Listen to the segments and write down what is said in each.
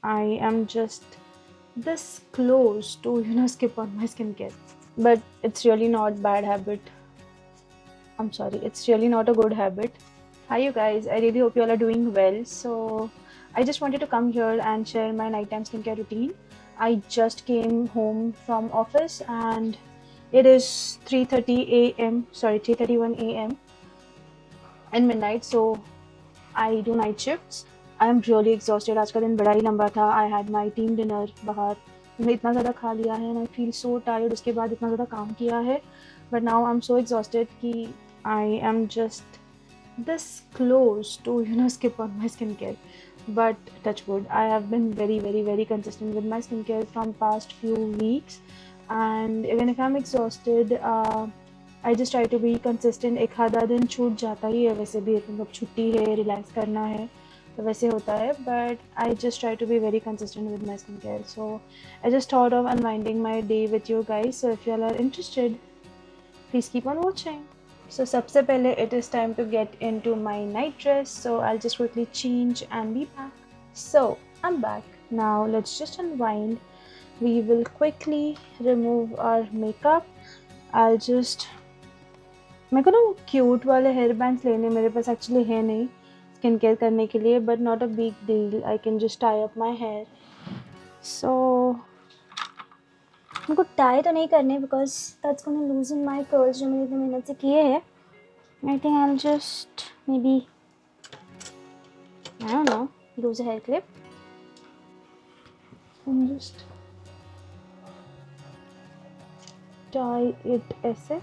I am just this close to skip on my skincare. But it's really not bad habit. I'm sorry, it's really not a good habit. Hi you guys, I really hope you all are doing well. So I just wanted to come here and share my nighttime skincare routine. I just came home from office and it is 3:30 a.m. Sorry, 3:31 a.m. and midnight. So I do night shifts. I am really exhausted. आज का दिन बड़ा ही लंबा था. I had my team dinner बाहर. मैंने इतना ज़्यादा खा लिया है and I feel so tired. उसके बाद इतना ज़्यादा काम किया है. But now I'm so exhausted कि I am just this close to skip on my skincare. But touch wood, I have been very very very consistent with my skincare from past few weeks. And even if I'm exhausted, I just try to be consistent. एक आधा दिन छूट जाता ही है वैसे भी, मतलब छुट्टी है, रिलैक्स करना है तो वैसे होता है. But I just try to be very consistent with my skin care. So I just thought of unwinding my day with you guys. So if you are interested, please keep on watching. So सबसे पहले it is time to get into my night dress. So I'll just quickly change and be back. So I'm back. Now let's just unwind. We will quickly remove our makeup. I'll just मेरे को ना वो cute वाले hair bands लेने मेरे पास actually है नहीं skin care करने के लिए. But not a big deal, I can just tie up my hair. So मेरे को टाई तो नहीं करने because that's gonna loosen my curls जो मैंने इतनी मेहनत से किए हैं. I think I will just maybe I don't know use a hair clip and just tie it ऐसे.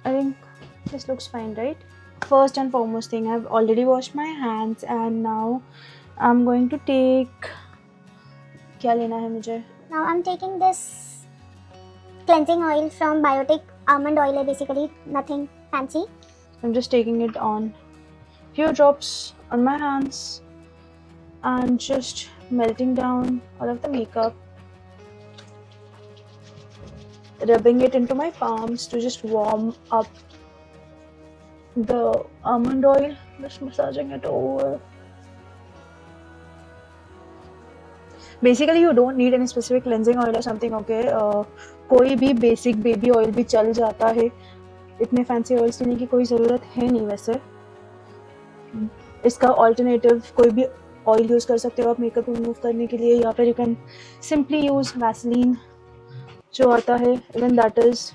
I think this looks fine, right? First and foremost thing, I've already washed my hands and now I'm going to take क्या लेना है मुझे? Now I'm taking this cleansing oil from Biotic. Almond oil है basically, nothing fancy. I'm just taking it on few drops on my hands and just melting down all of the makeup, rubbing it into my palms to just warm up the almond oil, just massaging it over. Basically you don't need any specific cleansing oil or something, okay? कोई भी basic baby oil भी चल जाता है. इतने fancy oils लेने की कोई ज़रूरत है नहीं वैसे. इसका alternative कोई भी oil use कर सकते हो आप makeup remove करने के लिए, या फिर you can simply use Vaseline जो आता है. Even that is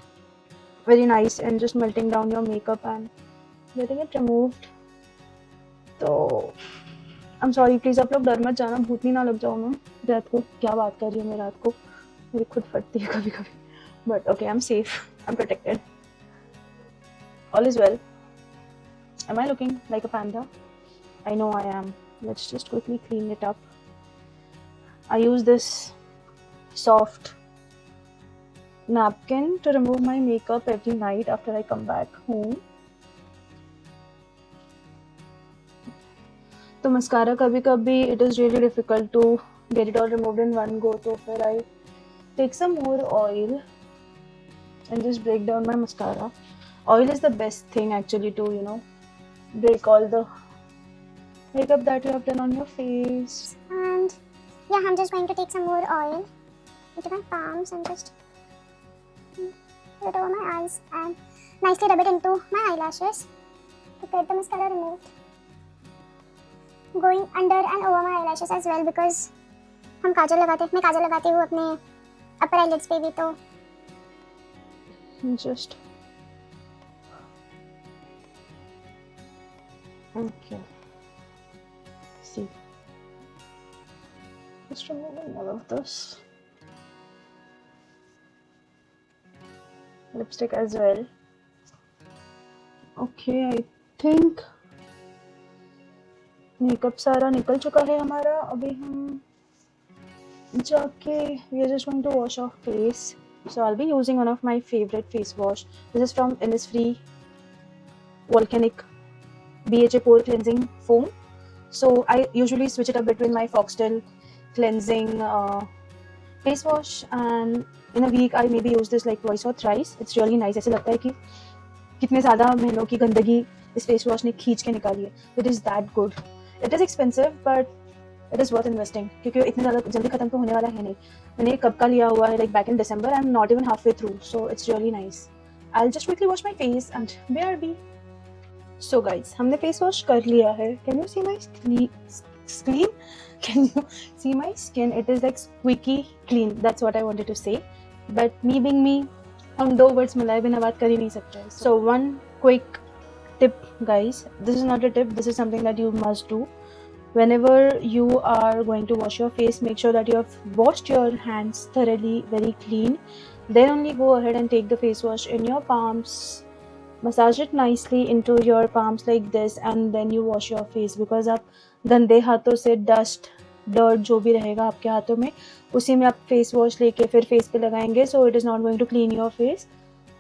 very nice and just melting down your makeup and getting it removed. तो I'm sorry, प्लीज़ आप लोग डर मत जाना, भूतनी ना लग जाओ मैं रात को. क्या बात कर रही हूँ मैं रात को, मेरी खुद फटती है कभी कभी. But okay, I am safe, I am protected, all is well. Am I looking like a panda? I know I am. Let's just quickly clean it up. I use this soft napkin to remove my makeup every night after I come back home. तो mascara कभी कभी it is really difficult to get it all removed in one go, तो फिर I take some more oil and just break down my mascara. Oil is the best thing actually to break all the makeup that you have done on your face. And yeah, I'm just going to take some more oil into my palms and just put it over my eyes and nicely rub it into my eyelashes to get the mascara removed. Going under and over my eyelashes as well because हम काजल लगाते हैं, मैं काजल लगाती हूँ अपने upper eyelids पे भी. तो just okay, see, just removing all of this lipstick as well. Okay, I think makeup सारा निकल चुका है हमारा. अभी हम जाके we are just going to wash our face. So I'll be using one of my favorite face wash. This is from Innisfree Volcanic BHA Pore Cleansing Foam. So I usually switch it up between my Foxtel cleansing face wash, and in a week I maybe use this like twice or thrice. It's really nice. ऐसे लगता है कि कितने ज़्यादा महीनों की गंदगी इस फेस वॉश ने खींच के निकाली है. It is that good. It is expensive but it is worth investing, क्योंकि इतने ज़्यादा जल्दी ख़त्म तो होने वाला है नहीं. मैंने कब का लिया हुआ है, like back in December. I am not even half way through, so it's really nice. I will just quickly wash my face and BRB. So guys, हमने फेस वॉश कर लिया है. Can you see my screen? Can you see my skin? It is like squeaky clean. That's what I wanted to say. But me being me, हम दो words मिलाए बिना बात कर ही नहीं सकते. So one quick tip, guys. This is not a tip. This is something that you must do. Whenever you are going to wash your face, make sure that you have washed your hands thoroughly, very clean. Then only go ahead and take the face wash in your palms. Massage it nicely into your palms like this, and then you wash your face, because आप गंदे हाथों से dust dirt जो भी रहेगा आपके हाथों में, उसी में आप फेस वॉश लेके फिर फेस पे लगाएंगे. So it is not going to clean your face.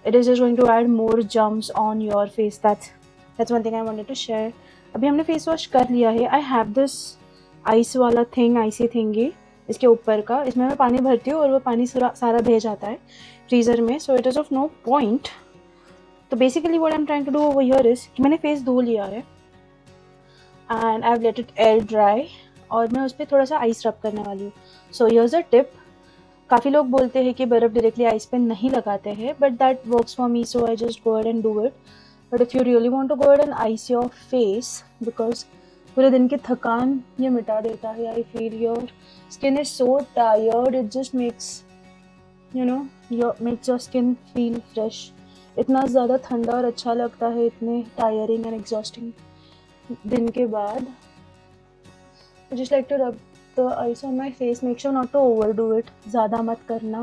It is just going to add more germs on your face. That's one thing I wanted to share. अभी हमने फेस वॉश कर लिया है. I have this ice वाला thing, icy thingy इसके ऊपर का. इसमें मैं पानी भरती हूँ और वो पानी सारा बह जाता है फ्रीज़र में. So it is of no point. तो basically what I am trying to do over here is कि मैंने फेस धो लिया है and I have let it air dry, और मैं उस पर थोड़ा सा आइस रब करने वाली हूँ. So here's a tip. काफ़ी लोग बोलते हैं कि बर्फ़ डायरेक्टली आइस पे नहीं लगाते हैं, but that works for me, so I just go ahead and do it. But if you really want to go ahead and ice your face, because पूरे दिन की थकान ये मिटा देता है. I feel your skin is so tired. It just makes your skin feel fresh. इतना ज़्यादा ठंडा और अच्छा लगता है इतने टायरिंग एंड एग्जॉस्टिंग दिन के बाद. I just like to rub the ice on my face. Make sure not to overdo it. ज़्यादा मत करना.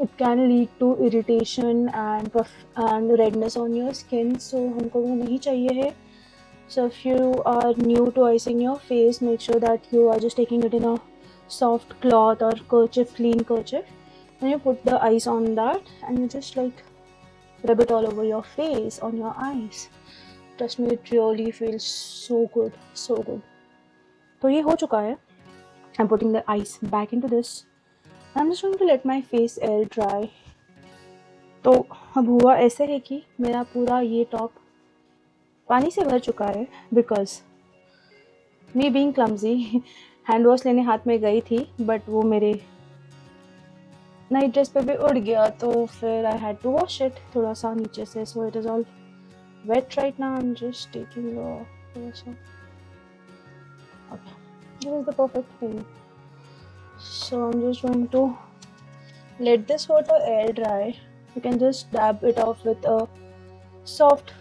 It can lead to irritation and redness on your skin. So हमको वो नहीं चाहिए है. So if you are new to icing your face, make sure that you are just taking it in a soft cloth or kerchief, clean kerchief. Then you put the ice on that and you just like rub it all over your face, on your eyes. Trust me, it really feels so good, so good. तो ये हो चुका है. I'm putting the ice back into this. I'm just going to let my face air dry. तो अब हुआ ऐसे है कि मेरा पूरा ये टॉप पानी से भर चुका है, because me being clumsy, hand wash लेने हाथ में गई थी, बट वो मेरे नाइट ड्रेस पे भी उड़ गया, तो फिर I had to wash it थोड़ा सा नीचे से. So it is all wet right now. I'm just taking this one. Okay, this is the perfect thing. So I'm just going to let this water air dry. You can just dab it off with a soft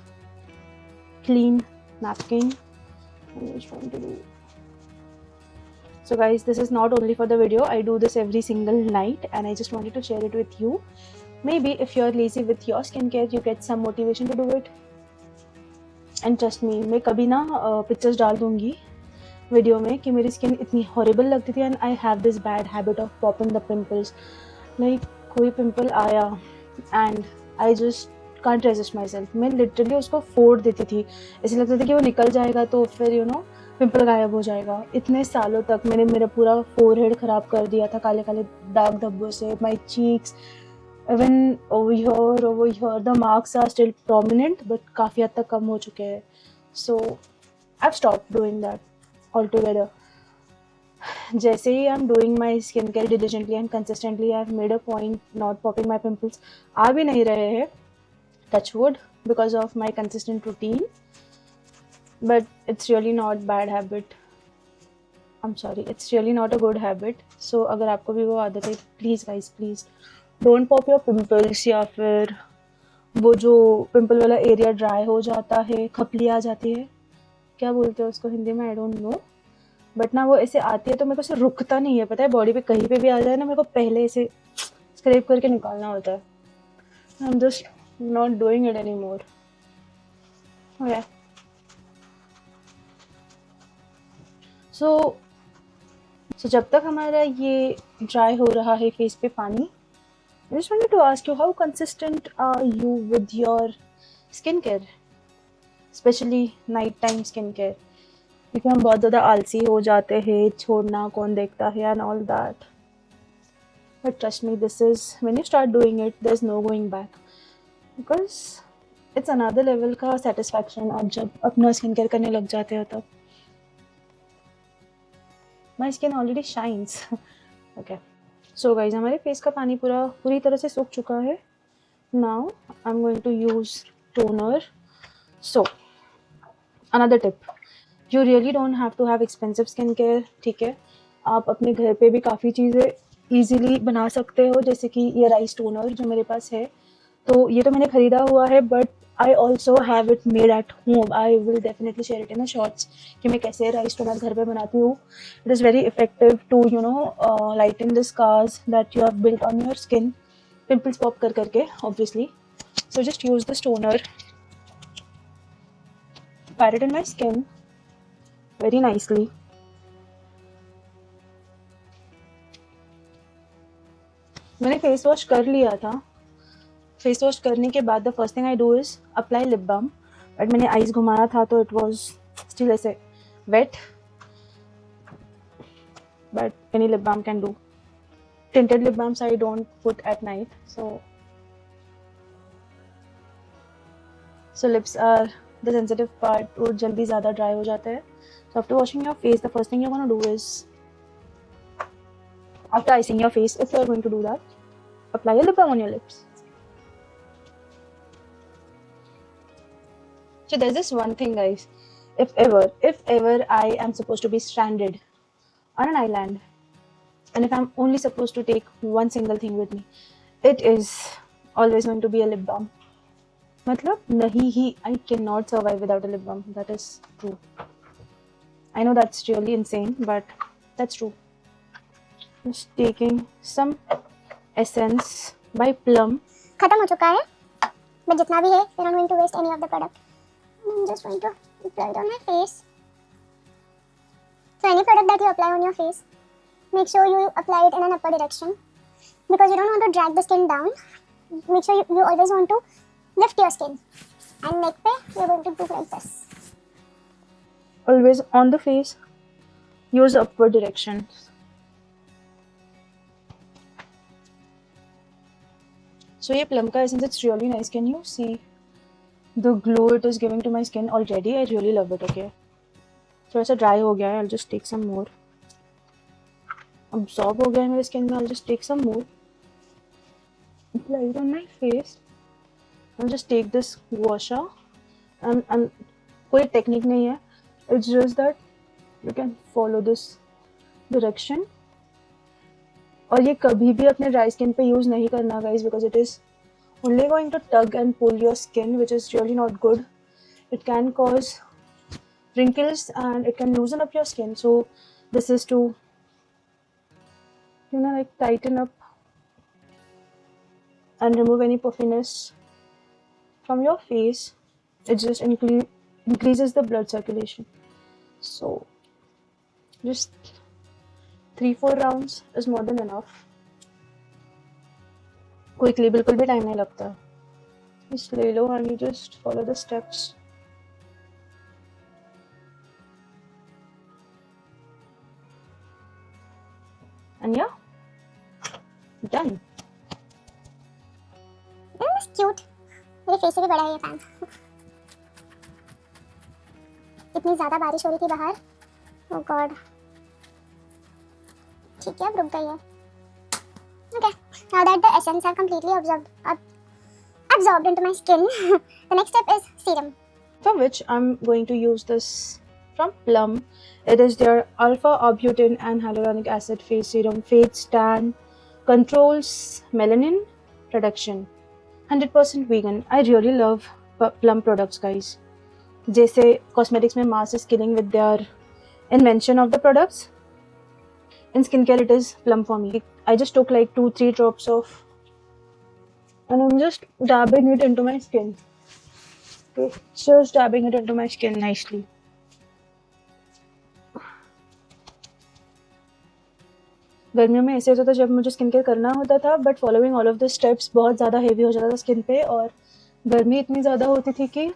clean napkin. I'm just going to do. So guys, this is not only for the video. I do this every single night and I just wanted to share it with you. Maybe if you're lazy with your skincare, you get some motivation to do it. And trust me, मैं कभी ना pictures डाल दूँगी video में कि मेरी skin इतनी horrible लगती थी. And I have this bad habit of popping the pimples. Like कोई पिम्पल आया and I just can't resist my self. मैं लिटरली उसको फोड़ देती थी. ऐसे लगता था कि वो निकल जाएगा तो फिर पिम्पल गायब हो जाएगा. इतने सालों तक मैंने मेरा पूरा फोरहेड ख़राब कर दिया था काले काले दाग धब्बों से. माई cheeks, even over here the marks are still prominent, but काफ़ी हद तक कम हो चुके हैं. So I've stopped doing that altogether. जैसे ही I'm doing my skincare diligently and consistently, I've made a point not popping my pimples. आ भी नहीं रहे हैं, touch wood, because of my consistent routine. But it's really not bad habit. I'm sorry, it's really not a good habit. So अगर आपको भी वो आदत है, please guys, please don't pop your pimples. या फिर वो जो पिम्पल वाला एरिया ड्राई हो जाता है, खपली आ जाती है, क्या बोलते हैं उसको हिंदी में, आई डोंट नो, बट ना वो ऐसे आती है तो मेरे को ऐसे रुकता नहीं है. पता है, बॉडी पे कहीं पे भी आ जाए ना, मेरे को पहले ऐसे स्क्रैप करके निकालना होता है. I am just not doing it any more. So जब तक हमारा ये ड्राई हो रहा है फेस पे पानी, I just wanted to ask you, how consistent are you with your skincare, especially night time skincare? क्योंकि हम बहुत ज़्यादा आलसी हो जाते हैं, छोड़ना कौन देखता है and all that. But trust me, this is when you start doing it, there's no going back, because it's another level का सेटिस्फैक्शन आप जब अपना स्किन केयर करने लग जाते हो तब. My skin already shines. Okay, so guys हमारे फेस का पानी पूरी तरह से सूख चुका है. Now I am going to use toner. So another tip, you really don't have to have expensive skin care. ठीक है, आप अपने घर पे भी काफ़ी चीज़ें ईजिली बना सकते हो, जैसे कि ये राइस टोनर जो मेरे पास है. तो ये तो मैंने ख़रीदा हुआ है, but I also have it made at home. I will definitely share it in shorts कि मैं कैसे राइस टोनर घर पे बनाती हूँ. It is very effective to lighten the scars that you have built on your skin, pimples pop कर करके obviously. So just use this toner, pat it in my skin very nicely. मैंने face wash कर लिया था. Face wash करने के बाद the first thing I do is apply lip balm. But मैंने आईज घुमाया था तो इट वॉज स्टिल ऐसे wet, but any lip balm can do. Tinted lip balms I don't put at night. So lips are the sensitive part, वो जल्दी ज़्यादा dry हो जाता है. So after washing your face, the first thing you're going to do is, after icing your face, if you're going to do that, apply a lip balm on your lips. So there's this one thing, guys. If ever I am supposed to be stranded on an island, and if I'm only supposed to take one single thing with me, it is always going to be a lip balm. मतलब नहीं ही, I cannot survive without a lip balm. That is true. I know that's really insane, but that's true. Just taking some essence by Plum. खत्म हो चुका है, but जितना भी है, we're not going to waste any of the product. I'm just going to apply it on my face. So any product that you apply on your face, make sure you apply it in an upper direction, because you don't want to drag the skin down. Make sure you always want to lift your skin. And neck पे you're going to do like this. Always on the face, use upward direction. So ये Plum का essence, it's really nice. Can you see the glow it is giving to my skin already? I really love it. Okay, थोड़ा सा dry हो गया है. I'll just take some more. Absorb हो गया है मेरे skin में. I'll just take some more. Apply it on my face. I'll just take this washer. And कोई technique नहीं है. It's just that you can follow this direction. और ये कभी भी अपने ड्राई स्किन पे यूज़ नहीं करना guys, because it is only going to tug and pull your skin, which is really not good. It can cause wrinkles and it can loosen up your skin. So this is to like tighten up and remove any puffiness from your face. It just increases the blood circulation. So just 3-4 rounds is more than enough. Quickly, बिल्कुल भी time नहीं लगता. just ले लो and you just follow the steps. And yeah, done. This is cute. मेरे face से भी बड़ा है ये पैन. इतनी ज़्यादा बारिश हो रही थी बाहर. Oh God. ठीक है, अब रुक गई है. Okay, now that the essence are completely absorbed into my skin, the next step is serum. For which I'm going to use this from Plum. It is their alpha arbutin and hyaluronic acid face serum. Fades tan, controls melanin production. 100% vegan. I really love Plum products, guys. जैसे cosmetics में Mars is killing with their invention of the products. In skincare, it is Plum for me. I just took like 2-3 drops of, and I'm just dabbing it into my skin. Okay, just dabbing it into my skin nicely. गर्मियों में ऐसे होता था जब मुझे skin care करना होता था, but following all of the steps बहुत ज़्यादा हेवी हो जाता था स्किन पे, और गर्मी इतनी ज़्यादा होती थी कि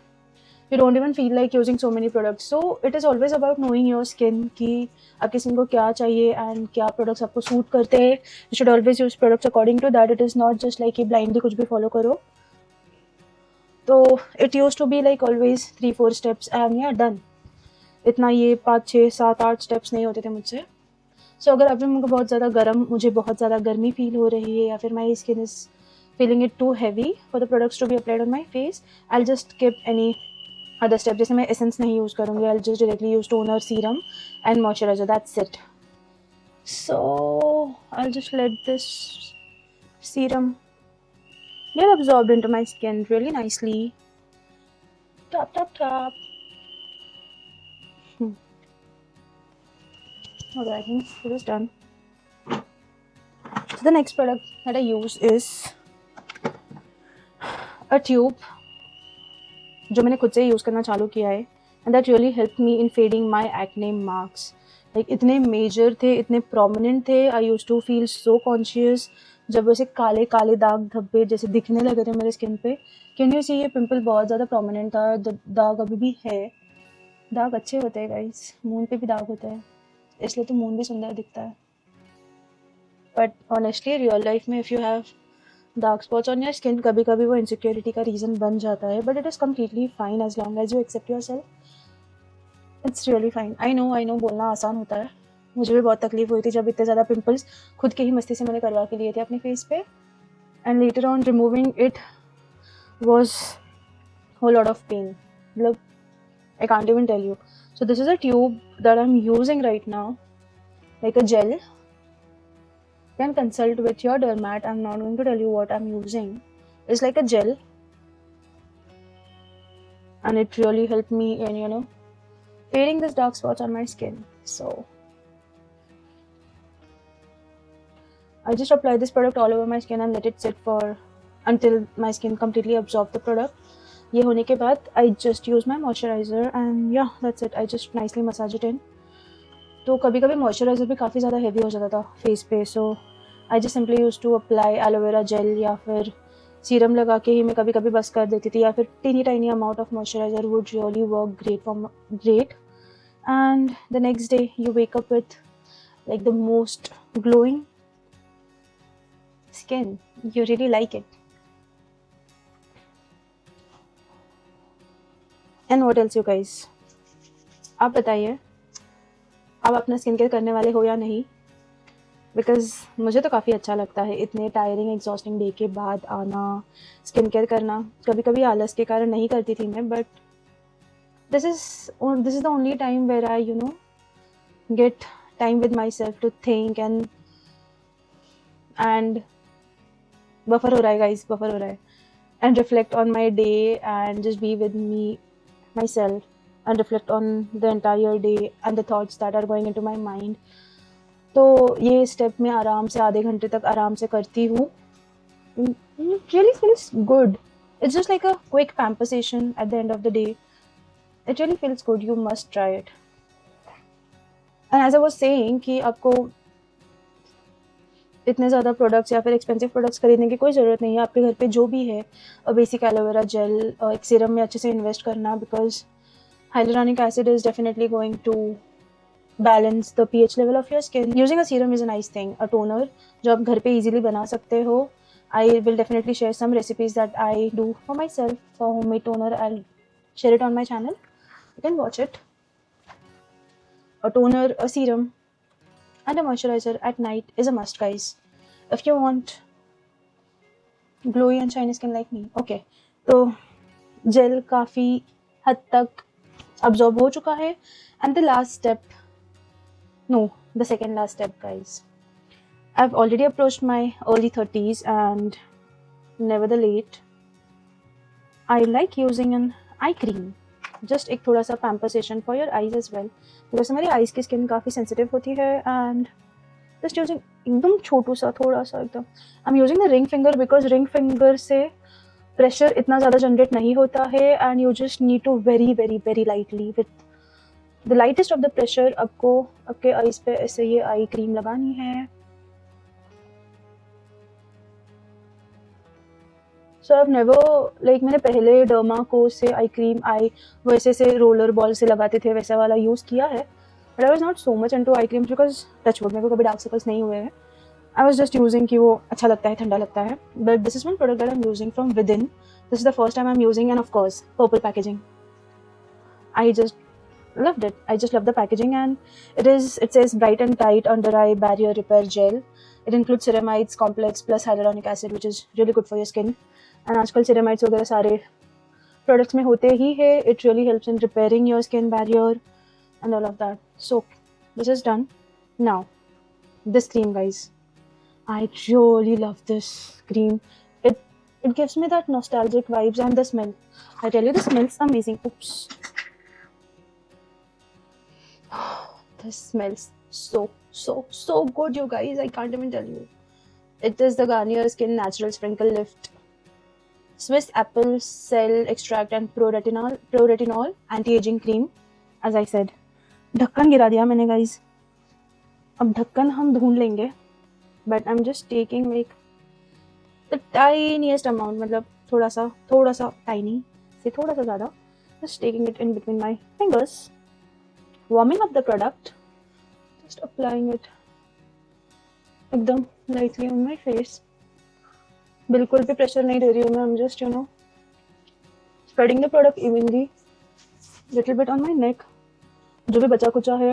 you don't even feel like using so many products. So it is always about knowing your skin कि आपकी स्किन को क्या चाहिए and क्या products आपको सूट करते हैं. You should always use products according to that. It is not just like कि blindly कुछ भी follow करो. तो it use to be like always 3-4 steps and yeah done. इतना ये 5-6-7-8 स्टेप्स नहीं होते थे मुझसे। सो अगर अभी मुझे बहुत ज़्यादा गर्मी फील हो रही है या फिर my skin is feeling it too heavy for the products to be applied on my face, I will just skip any other step. जैसे मैं एसेंस नहीं यूज़ करूँगी, I will just directly use toner, serum and moisturiser, that's it. So I'll just let this serum get absorbed into my skin really nicely. Tap, tap, tap. Okay, I think it is done. So the next product that I use is a tube जो मैंने खुद से use करना चालू किया है, and that really helped me in fading my acne marks. Like इतने major थे, इतने प्रोमिनेंट थे, I use to feel so conscious जब वैसे काले काले दाग धब्बे जैसे दिखने लगे थे मेरे स्किन पे। कैन यू सी ये पिंपल बहुत ज़्यादा प्रोमिनेंट था, दाग अभी भी है। दाग अच्छे होते हैं गाइस, मून पे भी दाग होता है, इसलिए तो मून भी सुंदर दिखता है। बट ऑनेस्टली रियल लाइफ में if you have dark spots on your skin, कभी कभी वो इनसिक्योरिटी का रीज़न बन जाता है, but it is completely fine as long as you accept yourself. It's really fine. I know बोलना आसान होता है, मुझे भी बहुत तकलीफ हुई थी जब इतने ज़्यादा पिंपल्स खुद के ही मस्ती से मैंने करवा के लिए थे अपने फेस पे, and later on removing it was whole lot of pain. मतलब I can't even tell you. So this is a tube that I'm using right now, like a gel. You can consult with your dermat. I'm not going to tell you what I'm using. It's like a gel, and it really helped me in fading these dark spots on my skin. So I just apply this product all over my skin and let it sit for until my skin completely absorb the product. ये होने के बाद I just use my moisturizer and yeah, that's it. I just nicely massage it in. तो कभी कभी moisturiser भी काफ़ी ज़्यादा हैवी हो जाता था फेस पे, so I just simply use to apply aloe vera gel या फिर सीरम लगा के ही मैं कभी कभी बस कर देती थी, या फिर tiny amount of moisturiser would really work great. And the next day you wake up with like the most glowing skin. You really like it. And what else you guys? आप बताइए, आप अपना स्किन केयर करने वाले हो या नहीं? Because मुझे तो काफ़ी अच्छा लगता है इतने टायरिंग एग्जॉस्टिंग डे के बाद आना, स्किन केयर करना। कभी कभी आलस के कारण नहीं करती थी मैं, but this is the only time where I get time with myself to think and buffer हो रहा है guys, buffer हो रहा है, and reflect on my day and just be with me myself and reflect on the entire day and the thoughts that are going into my mind. तो ये step मैं आराम से आधे घंटे तक आराम से करती हूँ. It really feels good. It's just like a quick pamper session at the end of the day. It really feels good. You must try it. And as I was saying कि आपको इतने ज़्यादा प्रोडक्ट्स या फिर expensive products खरीदने की कोई ज़रूरत नहीं है. आपके घर पे जो भी है, बेसिक एलोवेरा जेल, एक सीरम में अच्छे से इन्वेस्ट करना, because hyaluronic acid is definitely going to balance the pH level of your skin. Using a serum is a nice thing. A toner जो आप घर पे easily बना सकते हो. I will definitely share some recipes that I do for myself for homemade toner. I'll share it on my channel. You can watch it. A toner, a serum, and a moisturizer at night is a must, guys. If you want glowy and shiny skin like me. Okay, तो jail काफ़ी हद तक absorb हो चुका है. And the last step, no, the second last step, guys. I've already approached my early 30s and never the late. I like using an eye cream. Just एक थोड़ा सा pamper session for your eyes as well. Because हमारी eyes की skin काफ़ी sensitive होती है, and just using एकदम छोटू सा थोड़ा सा एकदम. I'm using the ring finger because ring finger से प्रेशर इतना ज़्यादा जनरेट नहीं होता है, and you just need to very very very lightly with the lightest of the pressure आपको आपके आईज पे ऐसे ये आई क्रीम लगानी है. सो आई नेवर लाइक मैंने पहले डर्मा को से आई क्रीम आई वैसे से रोलर बॉल से लगाते थे वैसा वाला यूज़ किया है, but I was not so much into eye cream because touch wood मेरे को कभी डार्क सर्कल्स नहीं हुए हैं. I was just using कि वो अच्छा लगता है, ठंडा लगता है. But this is one product that I'm using from within. This is the first time I'm using, and of course, purple packaging. I just loved it. I just love the packaging, and it says bright and tight under eye barrier repair gel. It includes ceramides complex plus hyaluronic acid, which is really good for your skin. And आजकल ceramides वगैरह सारे products में होते ही है. It really helps in repairing your skin barrier and all of that. So this is done. Now this cream, guys, I really love this cream. It gives me that nostalgic vibes, and the smell. I tell you, the smells amazing. Oops. This smells so good, you guys. I can't even tell you. It is the Garnier Skin Natural Sprinkle Lift Swiss Apple Cell Extract and Pro-Retinol Anti-Aging Cream. As I said, ढक्कन गिरा दिया मैंने, guys. अब ढक्कन हम ढूंढ लेंगे. But I'm just taking like the tiniest amount, मतलब थोड़ा सा tiny से थोड़ा सा ज़्यादा. Just taking it in between my fingers. Warming up the product. Just applying it एकदम lightly on my face. बिल्कुल भी pressure नहीं दे रही हूँ मैं. I'm just spreading the product evenly, little bit on my neck. जो भी बचा कुचा है,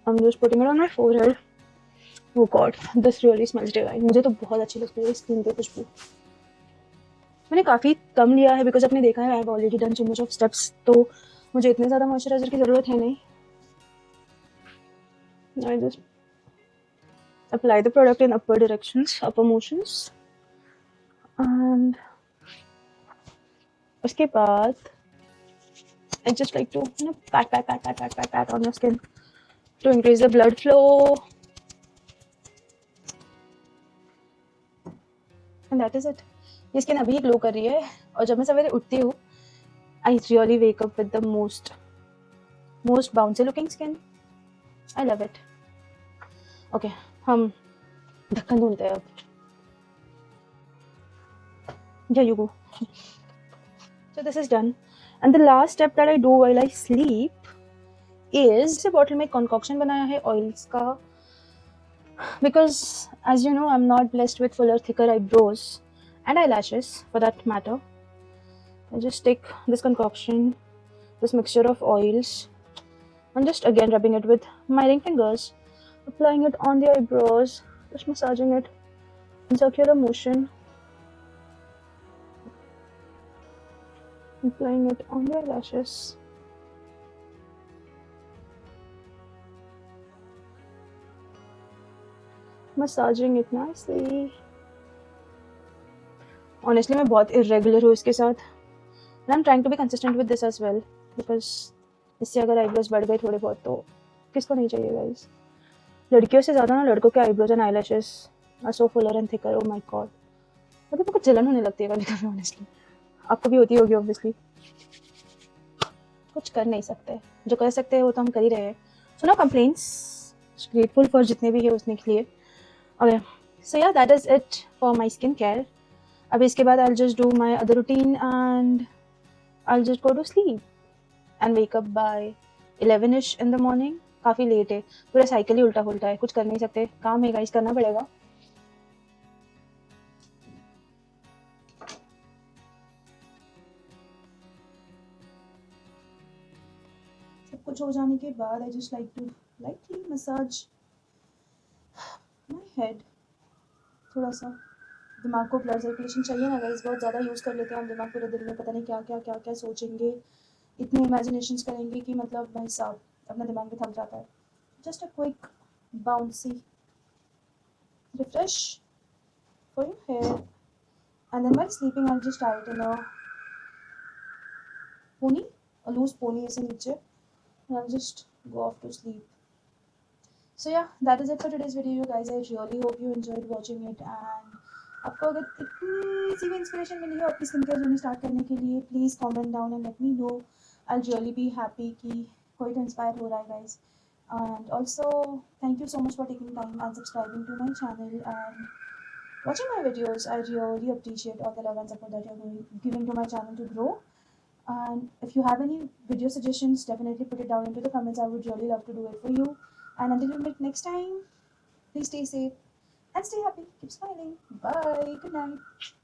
I'm just putting it on my forehead. Oh God, this really smells divine. मुझे तो बहुत अच्छी लगती है स्किन पे खुशबू. मैंने काफ़ी कम लिया है because आपने देखा है I have already done so much of steps, तो मुझे इतने ज़्यादा मॉइस्चराइजर की ज़रूरत है नहीं. I just apply the product in upper motions, and उसके बाद I just like to pat on your skin to increase the blood flow, and that is it. ये skin अभी ग्लो कर रही है, और जब मैं सवेरे उठती हूँ I really wake up with the most bouncy looking skin. I love it. Okay, हम ढक्कन ढूंढते हैं अब. Yeah, you go. So this is done, and the last step that I do while I sleep is इस bottle में concoction बनाया है oils का, because as you know I'm not blessed with fuller, thicker eyebrows and eyelashes for that matter. I just take this concoction, this mixture of oils, and just again rubbing it with my ring fingers, applying it on the eyebrows, just massaging it in circular motion, applying it on the eyelashes. Massaging it nicely. Honestly, मैं बहुत irregular हूँ इसके साथ, and I'm trying to be consistent with this as well, because इससे अगर eyebrows बढ़ गए थोड़े बहुत तो किसको नहीं चाहिए guys. लड़कियों से ज़्यादा ना लड़कों के eyebrows and eyelashes are so fuller and thicker. Oh my god. मतलब मुझे जलन होने लगती है कभी-कभी honestly. आपको भी होती होगी obviously. कुछ कर नहीं सकते. जो कर सकते हैं वो तो हम कर ही रहे हैं. So no complaints. Grateful for जितने भी है उसने के लिए. Okay. So yeah, that is it for my skincare. अब इसके बाद I'll just do my other routine and I'll just go to sleep and wake up by 11ish in the morning. काफ़ी लेट है, पूरा साइकिल ही उल्टा पुल्टा है, कुछ कर नहीं सकते, काम है गाइस, करना पड़ेगा. सब कुछ हो जाने के बाद I just like to lightly massage my head. थोड़ा सा दिमाग को ब्लड सर्कुलेशन चाहिए ना गाइस, बहुत ज़्यादा यूज़ कर लेते हैं हम दिमाग पूरे दिन में, पता नहीं क्या सोचेंगे, इतने इमेजिनेशंस करेंगे कि मतलब भाई साहब अपना दिमाग भी थक जाता है. Just a quick bouncy refresh for your hair, and then while sleeping I'll just tie it in a loose pony ऐसे नीचे, and I'll just go off to sleep. So yeah, that is it for today's video, you guys. I really hope you enjoyed watching it, and आपको अगर इतनी सी भी inspiration मिली हो अपनी skin care journey start करने के लिए, please comment down and let me know. I'll really be happy कि कोई तो इंस्पायर हो रहा है guys. And also thank you so much for taking time and subscribing to my channel and watching my videos. I really appreciate all the love and support that you're giving to my channel to grow. And if you have any video suggestions, definitely put it down into the comments. I would really love to do it for you. And until we meet next time, please stay safe and stay happy. Keep smiling. Bye. Good night.